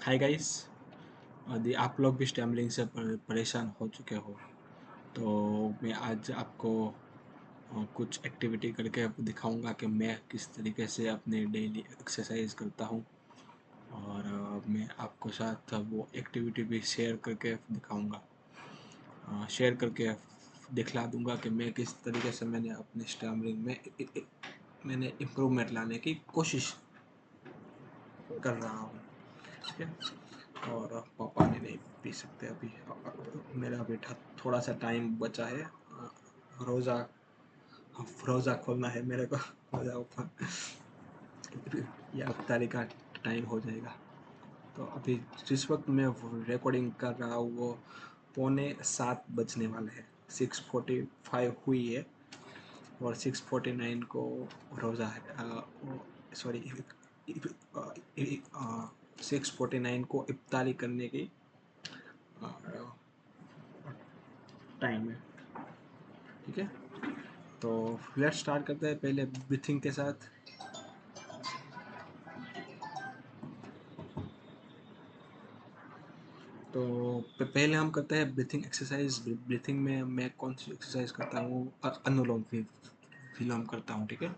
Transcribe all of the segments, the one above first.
Hi guys. यदि आप लोग भी स्टैमरिंग से परेशान हो चुके हो तो मैं आज आपको कुछ एक्टिविटी करके दिखाऊंगा कि मैं किस तरीके से अपने डेली एक्सरसाइज करता हूं। और मैं आपको साथ वो एक्टिविटी भी शेयर करके दिखाऊंगा, शेयर करके दिखला दूंगा कि मैं किस तरीके से मैंने अपने स्टैमरिंग में मैंने इम्प्रूवमेंट लाने की कोशिश कर रहा हूँ। ठीक है। और पानी नहीं पी सकते अभी। मेरा बेटा थोड़ा सा टाइम बचा है। रोज़ा रोज़ा खोलना है मेरे को। रोज़ा ओपन या अफ्तारी का टाइम हो जाएगा। तो अभी जिस वक्त मैं रिकॉर्डिंग कर रहा हूँ वो 6:45 बजने वाले हैं। 6:45 हुई है और 6:49 को रोज़ा है। सॉरी, 6:49 को इफ्तारी करने की टाइम है। ठीक है, तो लेट्स स्टार्ट करते हैं पहले ब्रीथिंग के साथ। तो पहले हम करते हैं ब्रीथिंग एक्सरसाइज। ब्रीथिंग में मैं कौन सी एक्सरसाइज करता हूँ? अनुलोम विलोम करता हूँ। ठीक है।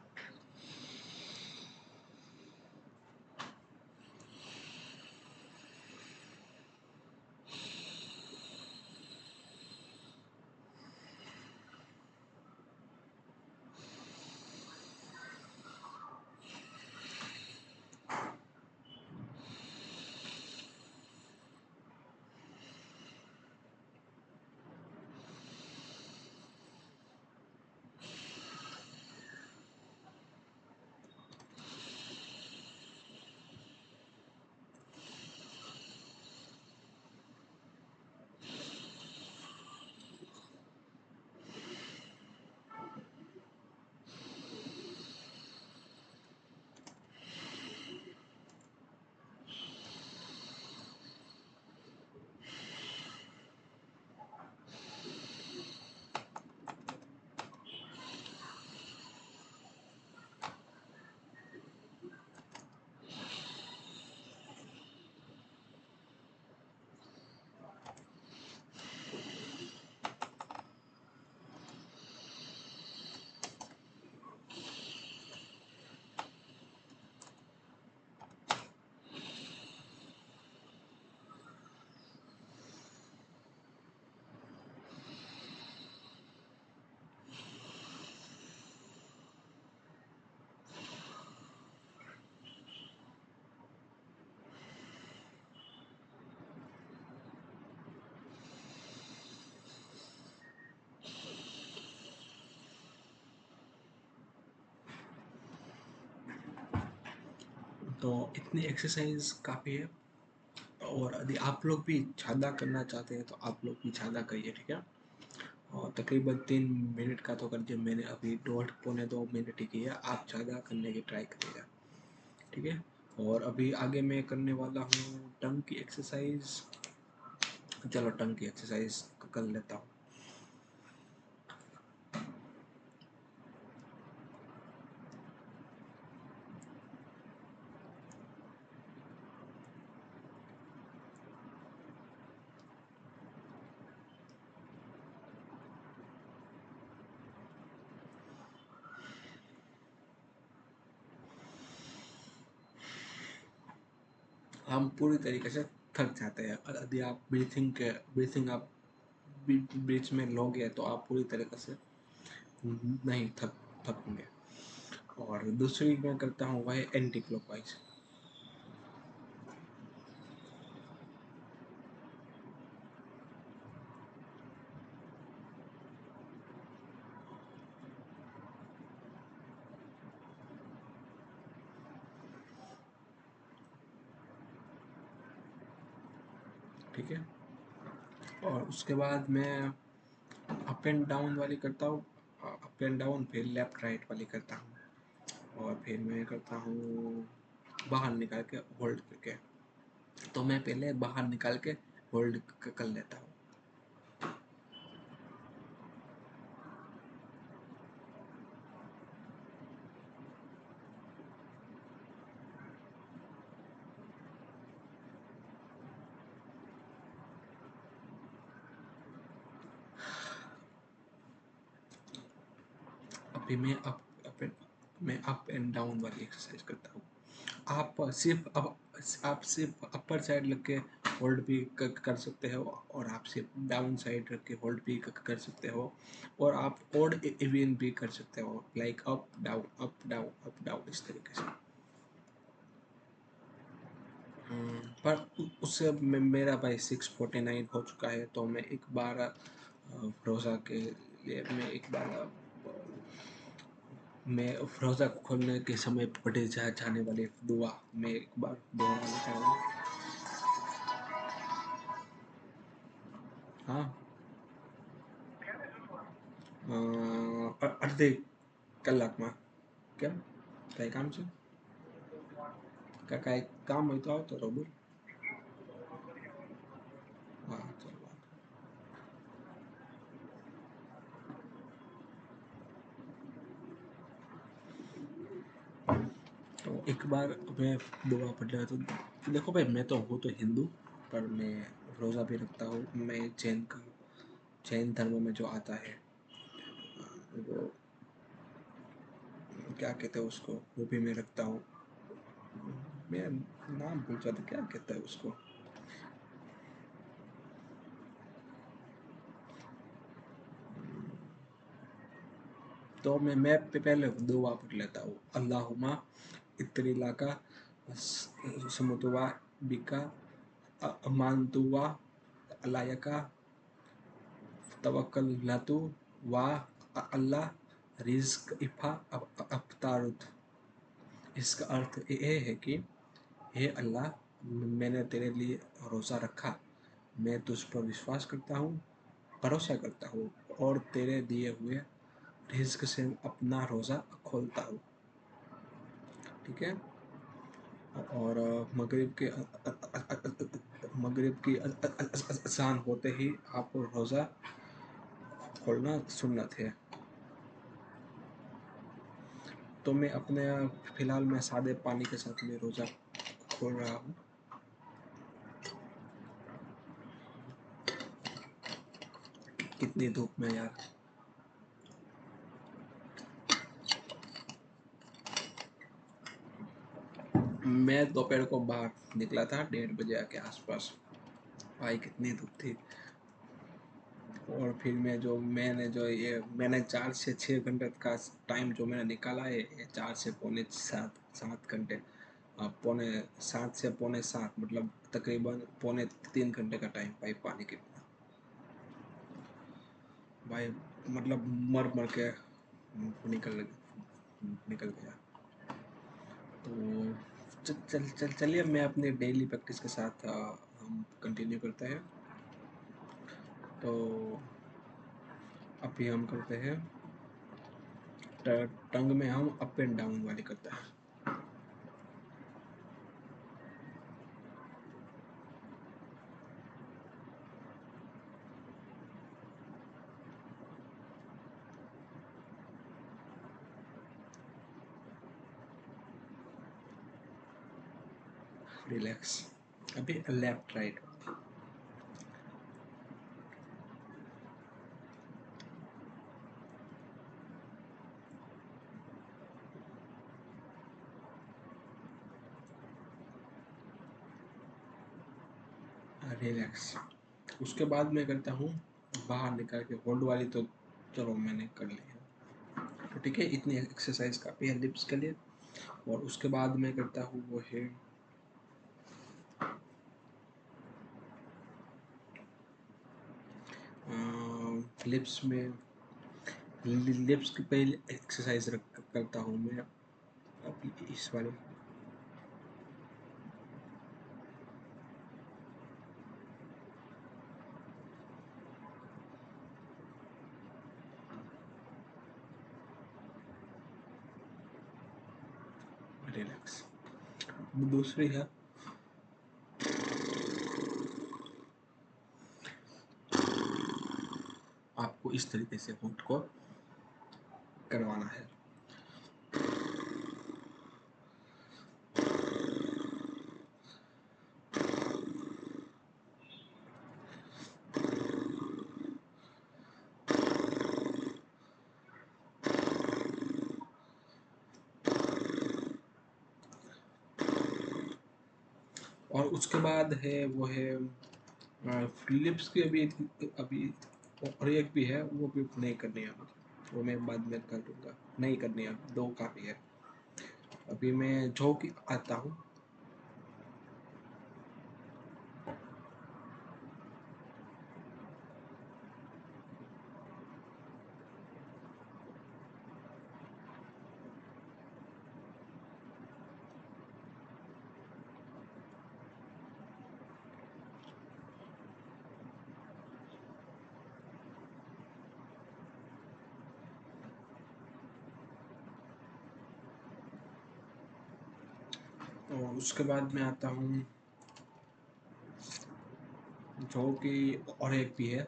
तो इतनी एक्सरसाइज काफ़ी है। और यदि आप लोग भी ज़्यादा करना चाहते हैं तो आप लोग भी ज़्यादा करिए। ठीक है। और तकरीबन 3 मिनट का तो कर दिया मैंने, अभी 1.5 पौने 2 मिनट ही किया। आप ज़्यादा करने की ट्राई करिएगा। ठीक है। और अभी आगे मैं करने वाला हूँ टंग की एक्सरसाइज। चलो टंग की एक्सरसाइज कर लेता हूँ। हम पूरी तरीके से थक जाते हैं और यदि आप ब्रीथिंग आप बीच में लोगे तो आप पूरी तरीके से नहीं थकोगे। और दूसरी मैं करता हूँ वह एंटी क्लॉकवाइज। ठीक है। और उसके बाद मैं अप एंड डाउन वाली करता हूँ। अप एंड डाउन, फिर लेफ्ट राइट वाली करता हूँ। और फिर मैं करता हूँ बाहर निकाल के होल्ड करके। तो मैं पहले बाहर निकाल के होल्ड कर लेता हूँ। अभी मैं अप एंड डाउन वाली एक्सरसाइज करता हूँ। आप सिर्फ अपर साइड रख के होल्ड भी कर सकते हो, और आप सिर्फ डाउन साइड रख के होल्ड भी कर सकते हो, और आप ऑड इवन भी कर सकते हो, like up down up down up down, इस तरीके से। पर उससे अब मेरा भाई 6:49 हो चुका है, तो मैं एक बार रोज़ा के लिए मैं रोज़ा खोलने के समय पढ़े जाने वाली दुआ मैं एक बार दोहराना चाहूँगा। हाँ, અડધી કલાકમાં. કેમ? કાંઈ કામ છે? કાંઈ કામ હોય તો આવતો રહો, બોલ. હા, ચાલો વાંધો. तो एक बार मैं दुआ पढ़ रहा था, तो देखो भाई, मैं तो हूँ तो हिंदू, पर मैं रोज़ा भी रखता हूँ। मैं जैन धर्म में जो आता है, वो क्या कहते हैं उसको, वो भी मैं रखता हूँ। मैं नाम भूल जाता, क्या कहता है उसको। तो मैं पहले दुआ पढ़ लेता हूँ। अल्लाहुम्मा इत्तरी लाका समुतवा बिका अमानतुवा अलायका तवक्कल लातु वा अल्लाह रिज्क इफा अफ्तारुत। इसका अर्थ ये है कि हे अल्लाह, मैंने तेरे लिए रोज़ा रखा, मैं तुझ पर विश्वास करता हूँ, भरोसा करता हूँ, और तेरे दिए हुए रिज्क से अपना रोज़ा खोलता हूँ। ठीक है। और मगरिब की अजान होते ही आप रोज़ा खोलना सुन्नत है। तो मैं अपने फ़िलहाल मैं सादे पानी के साथ में रोज़ा खोल रहा हूँ। कितनी धूप में यार। मैं दोपहर को बाहर निकला था 1:30 बजे के आसपास। भाई कितनी धूप थी। और फिर मैंने 4 से 6 घंटे का टाइम जो मैंने निकाला है, 4 से पौने 7 पौने 7 से पौने 7, मतलब तकरीबन पौने 3 घंटे का टाइम भाई पानी के बिना। भाई मतलब मर मर के निकल गया। तो चलिए, मैं अपने डेली प्रैक्टिस के साथ हम कंटिन्यू करते हैं। तो अभी हम करते हैं टंग में हम अप एंड डाउन वाली करते हैं। रिलैक्स। अभी लेफ्ट राइट। रिलैक्स। उसके बाद मैं करता हूँ बाहर निकाल के होल्ड वाली, तो चलो मैंने कर ली है। तो ठीक है, इतनी एक्सरसाइज काफ़ी है लिप्स के लिए। और उसके बाद मैं करता हूँ वो है लिप्स में लिप्स की पहले एक्सरसाइज करता हूँ मैं अभी इस वाले। रिलैक्स। दूसरी है आपको इस तरीके से होंठ को करवाना है। और उसके बाद है वो है फिलिप्स के भी अभी और एक भी है, वो भी नहीं करनी है अभी, वो मैं बाद में कर लूँगा, नहीं करनी है, दो काफ़ी है। अभी मैं जो की आता हूँ। और उसके बाद मैं आता हूँ जो कि और एक भी है।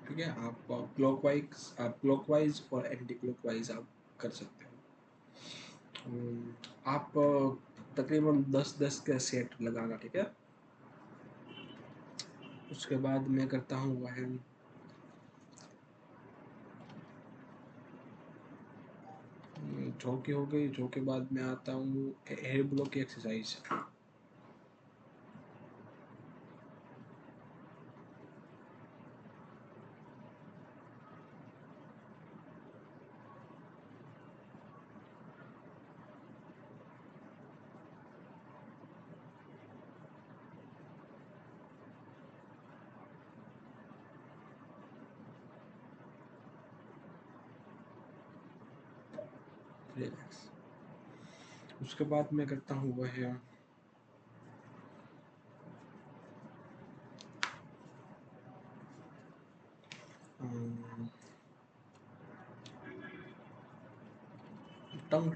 ठीक है, आप क्लॉकवाइज और एंटी क्लॉकवाइज आप कर सकते हो। आप तकरीबन 10-10 के सेट लगाना, ठीक है। उसके बाद मैं करता हूँ वह जो की हो गई। जो के बाद मैं आता हूँ हेयर ब्लॉक की एक्सरसाइज। रिलैक्स। उसके बाद मैं करता हूँ वह है टंग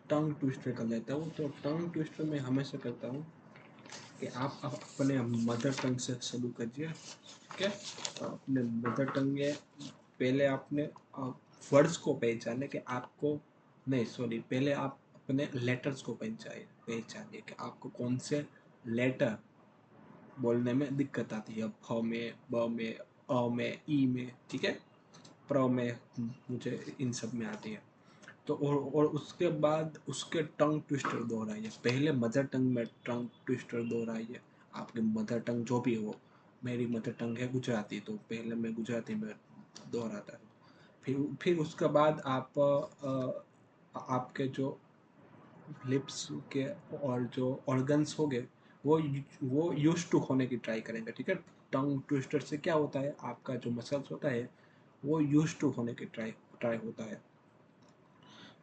टंग ट्विस्टर कर लेता हूँ। तो टंग ट्विस्टर में हमेशा करता हूँ कि आप अपने मदर टंग से शुरू करिए, ठीक है। अपने मदर टंग में पहले आपने वर्ड्स को पहचाने कि आपको, नहीं सॉरी, पहले आप अपने लेटर्स को पहचानिए कि आपको कौन से लेटर बोलने में दिक्कत आती है। फ में, ब में, अ में, ई में, ठीक है। प्र में मुझे इन सब में आती है। तो और उसके बाद उसके टंग ट्विस्टर दोहराइए। पहले मदर टंग में टंग ट्विस्टर दोहराइए। आपकी मदर टंग जो भी हो, मेरी मदर टंग है गुजराती, तो पहले मैं गुजराती में दोहराता हूँ। फिर उसके बाद आप आपके जो लिप्स के और जो ऑर्गन्स हो गए, वो यूज टू होने की ट्राई करेंगे, ठीक है। टंग ट्विस्टर से क्या होता है, आपका जो मसल्स होता है वो यूज टू होने की ट्राई ट्राई होता है।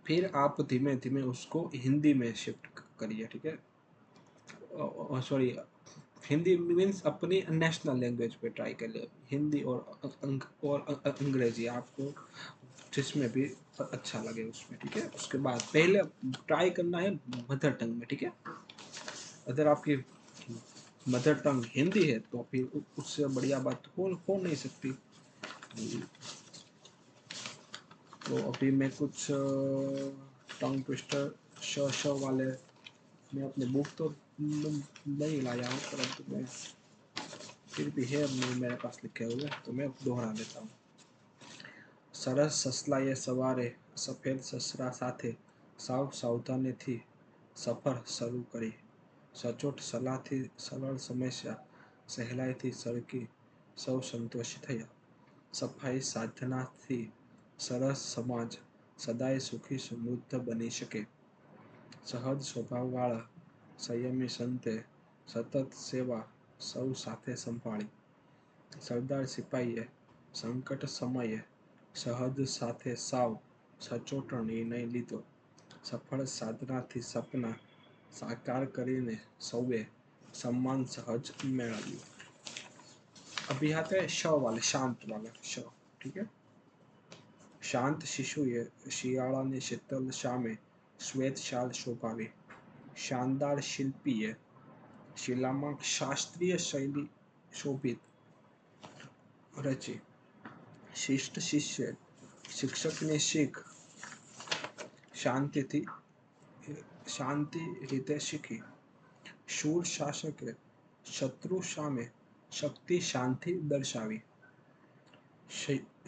फिर आप धीमे धीमे उसको हिंदी में शिफ्ट करिए, ठीक है। सॉरी, हिंदी मीन्स अपनी नेशनल लैंग्वेज पे ट्राई कर ले। हिंदी और अंग्रेजी आपको जिसमें भी अच्छा लगे उसमें, ठीक है। उसके बाद पहले ट्राई करना है मदर टंग में, ठीक है। अगर आपकी मदर टंग हिंदी है तो फिर उससे बढ़िया बात हो नहीं सकती। तो अभी मैं कुछ टंग ट्विस्टर श श वाले, मैं अपनी बुक तो नहीं लाया हूँ, परंतु मैं फिर भी है मेरे पास लिखे हुए, तो मैं दोहरा देता हूँ। સરસ સસલાએ સવારે સફેદ સસરા સાથે સાવ સાવધાનીથી સફર શરૂ કરી. સચોટ સલાહથી સરળ સમસ્યા સહેલાઈથી સળકી સૌ સંતોષી થયા. સફાઈ સાધનાથી સરસ સમાજ સદાય સુખી સમૃદ્ધ બની શકે. સહજ સ્વભાવવાળા સંયમી સંતે સતત સેવા સૌ સાથે સંભાળી. સરદાર સિપાહીએ સંકટ સમયે સહજ સાથે સાવ સચોટ નિર્ણય લીધો. સફળ સાધનાથી સપના સાકાર કરીને સૌએ सम्मान सहज मेळવ્યું. अभी आते हैं श वाले, शांत वाला श, ठीक है। શાંત શિશુએ શિયાળાની શીતલ સામે શ્વેત શાલ શોભાવી. શાનદાર શિલ્પીએ શિલામાં શાસ્ત્રીય શૈલી શોભિત રચી. શિષ્ટ શિષ્ય શિક્ષકની શીખ શાંતિ રીતે શીખી. શૂર શાસકે શત્રુ સામે શક્તિ શાંતિ દર્શાવી.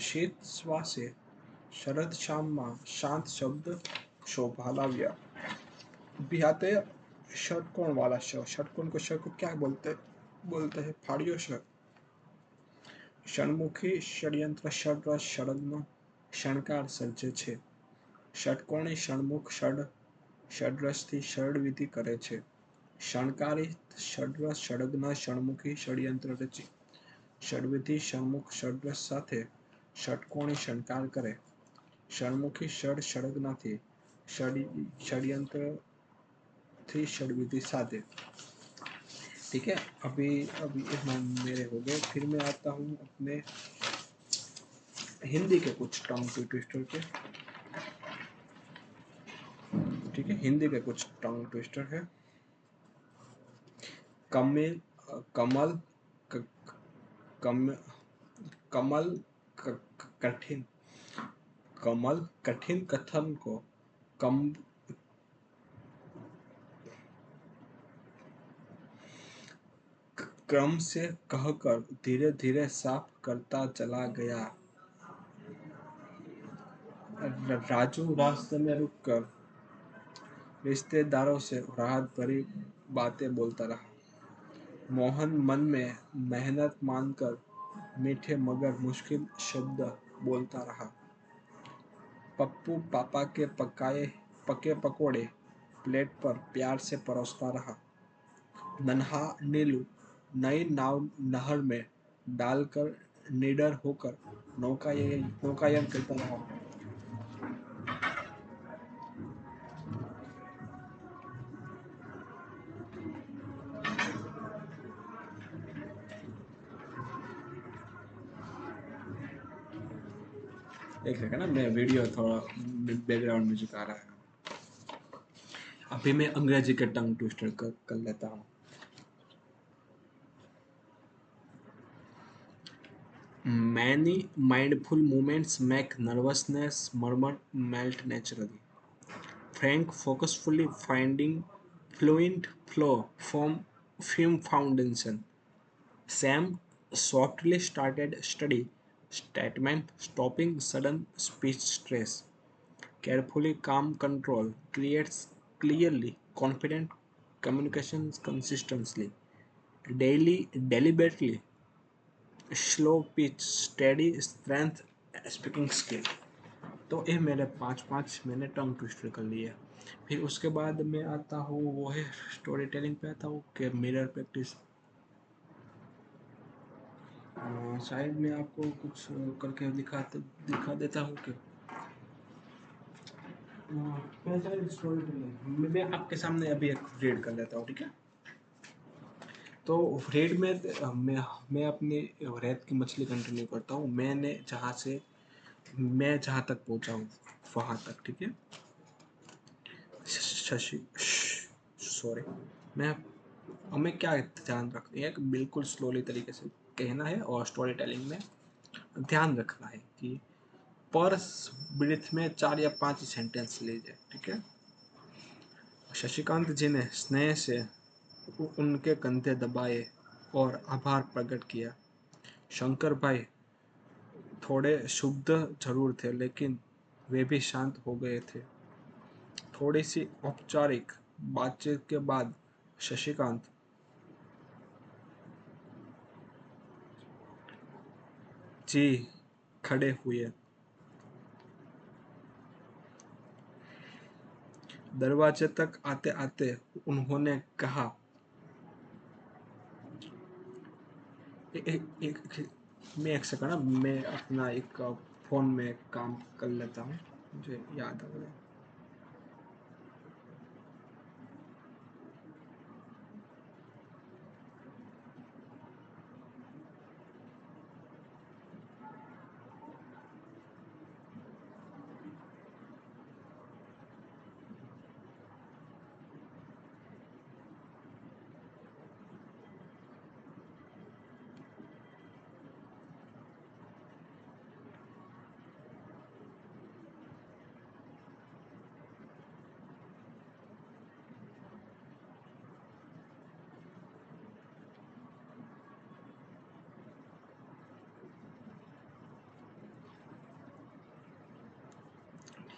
શીત શ્વાસે शरद शाम में शांत शब्द शोभा लाव्या. अभी आते हैं षटकोण वाला श. षटकोण को श को क्या बोलते हैं फाड़ियो श. षणमुखी षड्यंत्र षड्रस षडग्न षणकार સર્જે છે. ષટકોણી ષણમુખ ષડરસથી ષડવિધિ કરે છે. षणकारी षड्रस षडग्ન षणमुखી षड्यंत्र રચી षडविधि षणमुख षड्रस સાથે षटकोणी षणकार करे. षणमुखी षड षडग्नाथी षड्यंत्र थी षडविधि साधे. ठीक है, अभी अभी मेरे हो गए. फिर मैं आता हूँ अपने हिंदी के कुछ टंग ट्विस्टर के. ठीक है, हिंदी के कुछ टंग ट्विस्टर है. कमिल कमल कमल कठिन कमल कठिन कथन को क्रम से कहकर धीरे धीरे साफ करता चला गया. राजू रास्ते में रुककर रिश्तेदारों से राहत भरी बातें बोलता रहा. मोहन मन में मेहनत मानकर मीठे मगर मुश्किल शब्द बोलता रहा. पप्पू पापा के पके पकोड़े प्लेट पर प्यार से परोसता रहा. नन्हा नीलू नई नाव नहर में डालकर निडर होकर नौकायन करता रहा. एक सेकंड ना, मैं वीडियो थोड़ा बैकग्राउंड म्यूजिक आ रहा है. अभी मैं अंग्रेजी के टंग ट्विस्टर कर लेता हूँ. Many mindful moments make nervousness murmur melt naturally. Frank focusfully finding fluent flow from film foundation. Sam softly started study statement, stopping sudden speech stress. Carefully calm control creates clearly confident communications consistently. Deliberately slow pitch steady strength speaking skill. तो ये मेरे 5 मैंने tongue twister कर लिए. फिर उसके बाद मैं आता हूँ वो है स्टोरी टेलिंग पे आता हूँ कि मिरर प्रैक्टिस. शायद मैं आपको कुछ करके दिखा देता हूँ कि स्टोरी टेलिंग मैं आपके सामने अभी एक रीड कर लेता हूँ. ठीक है, तो रेड में मैं अपनी रेत की मछली कंटिन्यू करता हूँ. मैं जहाँ तक पहुँचा हूँ वहाँ तक. ठीक है, शशि सॉरी, हमें क्या ध्यान रखना है कि बिल्कुल स्लोली तरीके से कहना है और स्टोरी टेलिंग में ध्यान रखना है कि पर ब्रीथ में 4 या 5 सेंटेंस लीजिए. ठीक है. शशिकांत जी ने स्नेह से उनके कंधे दबाए और आभार प्रकट किया. शंकर भाई थोड़े शुद्ध जरूर थे लेकिन वे भी शांत हो गए थे. थोड़ी सी औपचारिक बातचीत के बाद शशिकांत जी खड़े हुए. दरवाजे तक आते आते उन्होंने कहा, एक सेकंड, मैं अपना एक फोन में काम कर लेता हूँ, मुझे याद आ गया.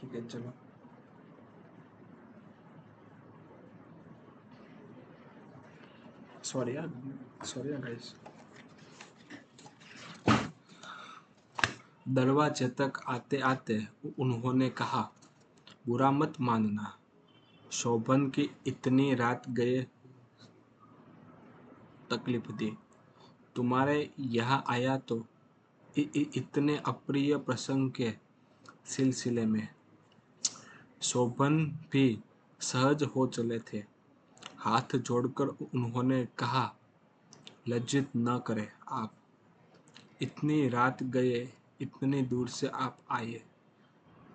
ठीक है चलो। सॉरी यार, सॉरी यार गाइस। दरवाजे तक आते आते उन्होंने कहा, बुरा मत मानना, शोभन की इतनी रात गए तकलीफ दी। तुम्हारे यहाँ आया तो इतने अप्रिय प्रसंग के सिलसिले में। शोभन भी सहज हो चले थे। हाथ जोड़कर उन्होंने कहा, लज्जित न करें आप, इतनी रात गए, इतनी दूर से आप आए,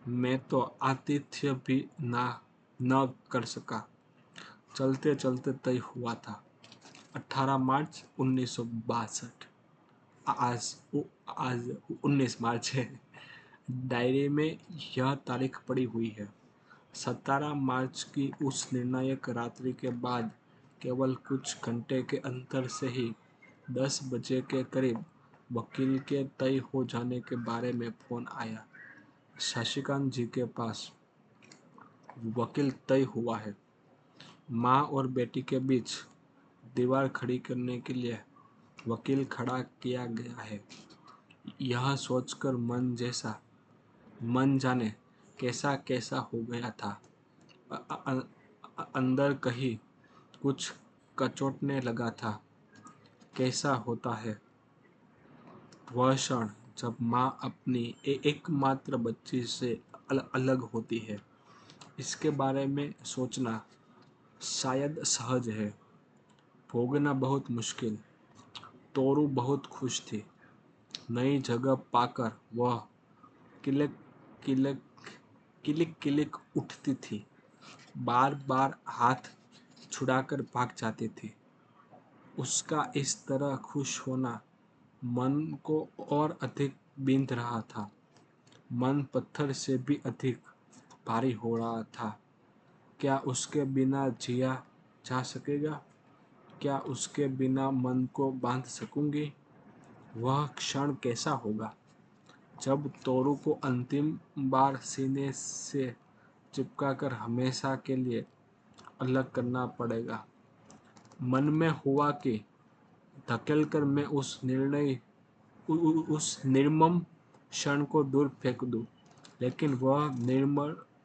मैं तो आतिथ्य भी न कर सका, चलते चलते तय हुआ था। 18 मार्च 1962। आज आज 19 मार्च है। डायरी में यह तारीख पड़ी हुई है। 17 मार्च की उस निर्णायक रात्रि के बाद केवल कुछ घंटे के अंतर से ही 10 बजे के करीब वकील के तय हो जाने के बारे में फ़ोन आया। शशिकांत जी के पास वकील तय हुआ है। माँ और बेटी के बीच दीवार खड़ी करने के लिए वकील खड़ा किया गया है। यह सोचकर मन जाने कैसा कैसा हो गया था। अंदर कहीं कुछ कचोटने लगा था। कैसा होता है वह क्षण जब माँ अपनी एकमात्र बच्ची से अलग होती है। इसके बारे में सोचना शायद सहज है, भोगना बहुत मुश्किल। तोरू बहुत खुश थी। नई जगह पाकर वह किलक किलक किलिक किलिक उठती थी, बार बार हाथ छुड़ाकर भाग जाती थी। उसका इस तरह खुश होना मन को और अधिक बींध रहा था। मन पत्थर से भी अधिक भारी हो रहा था। क्या उसके बिना जिया जा सकेगा? क्या उसके बिना मन को बांध सकूंगी? वह क्षण कैसा होगा जब तोरू को अंतिम बार सीने से चिपकाकर हमेशा के लिए अलग करना पड़ेगा। मन में हुआ कि धकेलकर मैं उस निर्मम क्षण को दूर फेंक दूं, लेकिन वह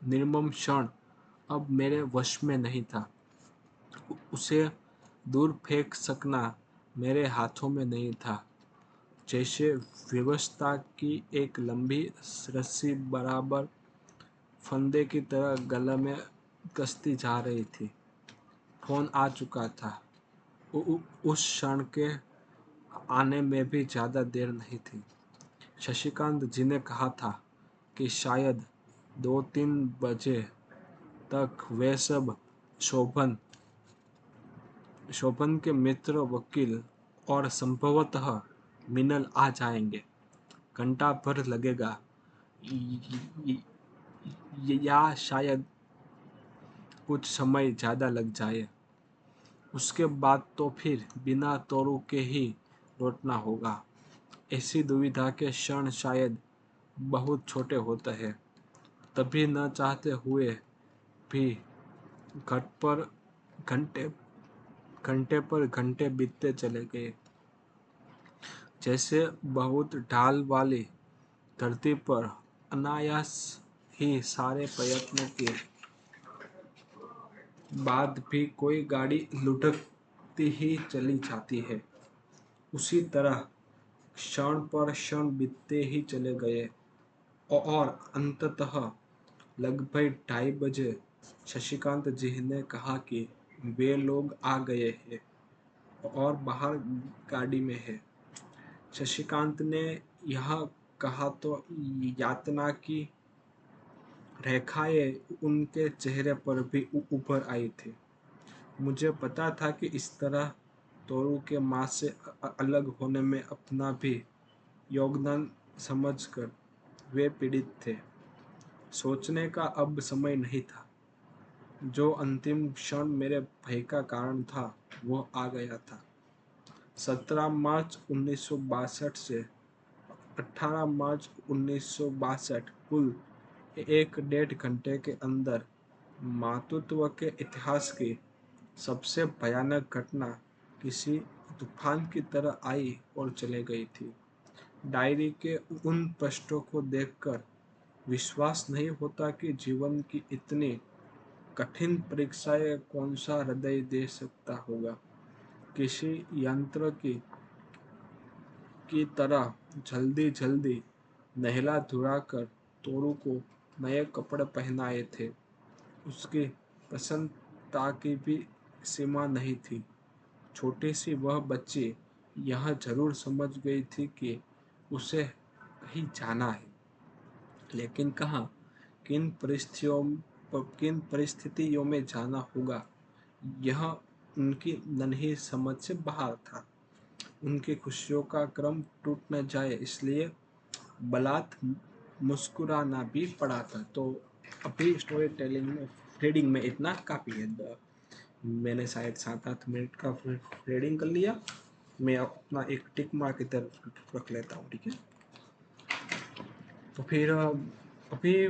निर्मम क्षण अब मेरे वश में नहीं था। उसे दूर फेंक सकना मेरे हाथों में नहीं था। जैसे व्यवस्था की एक लंबी रस्सी बराबर फंदे की तरह गले में कसती जा रही थी। फोन आ चुका था। उस क्षण के आने में भी ज़्यादा देर नहीं थी। शशिकांत जी ने कहा था कि शायद 2-3 बजे तक वे सब शोभन के मित्र वकील और संभवतः मिनल आ जाएंगे। घंटा भर लगेगा या शायद कुछ समय ज़्यादा लग जाए। उसके बाद तो फिर बिना तोरू के ही लौटना होगा। ऐसी दुविधा के क्षण शायद बहुत छोटे होते हैं। तभी न चाहते हुए भी घट पर घंटे घंटे पर घंटे बीतते चले गए। जैसे बहुत ढाल वाली धरती पर अनायास ही सारे प्रयत्नों के बाद भी कोई गाड़ी लुढ़कती ही चली जाती है। उसी तरह क्षण पर क्षण बीतते ही चले गए और अंततः लगभग 2:30 बजे शशिकांत जी ने कहा कि वे लोग आ गए हैं और बाहर गाड़ी में है। शशिकांत ने यह कहा तो यातना की रेखाएं उनके चेहरे पर भी उभर आई थी। मुझे पता था कि इस तरह तोरू के माँ से अलग होने में अपना भी योगदान समझकर वे पीड़ित थे। सोचने का अब समय नहीं था। जो अंतिम क्षण मेरे भय का कारण था वो आ गया था। 17 मार्च 1962 से 18 मार्च 1962 कुल एक डेढ़ घंटे के अंदर मातृत्व के इतिहास की सबसे भयानक घटना किसी तूफान की तरह आई और चले गई थी। डायरी के उन पृष्ठों को देखकर विश्वास नहीं होता कि जीवन की इतनी कठिन परीक्षाएं कौन सा हृदय दे सकता होगा। किसी यंत्र की तरह जल्दी जल्दी नहला धुलाकर तोरू को नए कपड़े पहनाए थे। उसकी प्रसन्नता की भी सीमा नहीं थी। छोटी सी वह बच्ची यह जरूर समझ गई थी कि उसे कहीं जाना है, लेकिन कहाँ, किन परिस्थितियों में जाना होगा, यह उनकी नन्ही समझ से बाहर था। उनकी खुशियों का क्रम टूट न जाए इसलिए बलात् मुस्कुराना भी पड़ा था। तो अभी स्टोरी टेलिंग में रीडिंग में इतना काफ़ी है। मैंने शायद 7-8 मिनट का रीडिंग कर लिया। मैं अपना एक टिक मार्क इधर रख लेता हूँ, ठीक है। तो फिर अभी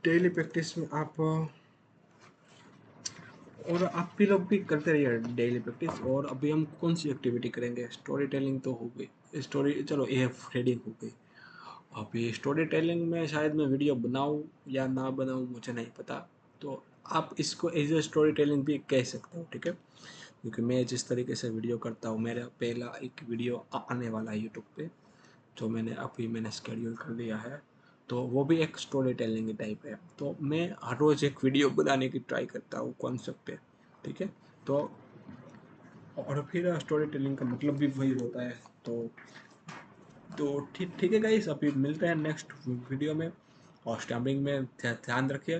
डेली प्रैक्टिस में आप और आप भी लोग भी करते रहिए डेली प्रैक्टिस। और अभी हम कौन सी एक्टिविटी करेंगे? स्टोरी टेलिंग तो हो गई, स्टोरी चलो ये रीडिंग हो गई। अभी स्टोरी टेलिंग में शायद मैं वीडियो बनाऊँ या ना बनाऊँ मुझे नहीं पता। तो आप इसको एज ए स्टोरी टेलिंग भी कह सकते हो, ठीक है। क्योंकि मैं जिस तरीके से वीडियो करता हूँ, मेरा पहला एक वीडियो आने वाला है यूट्यूब पे, जो मैंने स्केड्यूल कर दिया है। तो वो भी एक स्टोरी टेलिंग की टाइप है। तो मैं हर रोज़ एक वीडियो बनाने की ट्राई करता हूँ कॉन्सेप्ट पे, ठीक है। तो और फिर स्टोरी टेलिंग का मतलब भी वही होता है। तो ठीक ठीक है गाइस, अभी मिलते हैं नेक्स्ट वीडियो में। और स्टैम्पिंग में ध्यान रखिए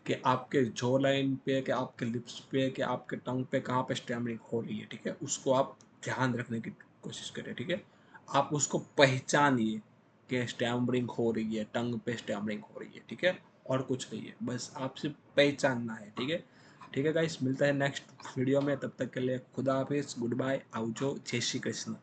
कि आपके जॉ लाइन पे, कि आपके लिप्स पे, कि आपके टंग पे कहाँ पे स्टैम्पिंग हो रही है, ठीक है। उसको आप ध्यान रखने की कोशिश करें, ठीक है। आप उसको पहचानिए कि स्टैम्पिंग हो रही है, टंग पे स्टैम्पिंग हो रही है, ठीक है। और कुछ नहीं है, बस आप सिर्फ पहचानना है, ठीक है। ठीक है गाइस, मिलता है नेक्स्ट वीडियो में। तब तक के लिए खुदा हाफिज, गुड बाय, आउचो, जय श्री कृष्ण।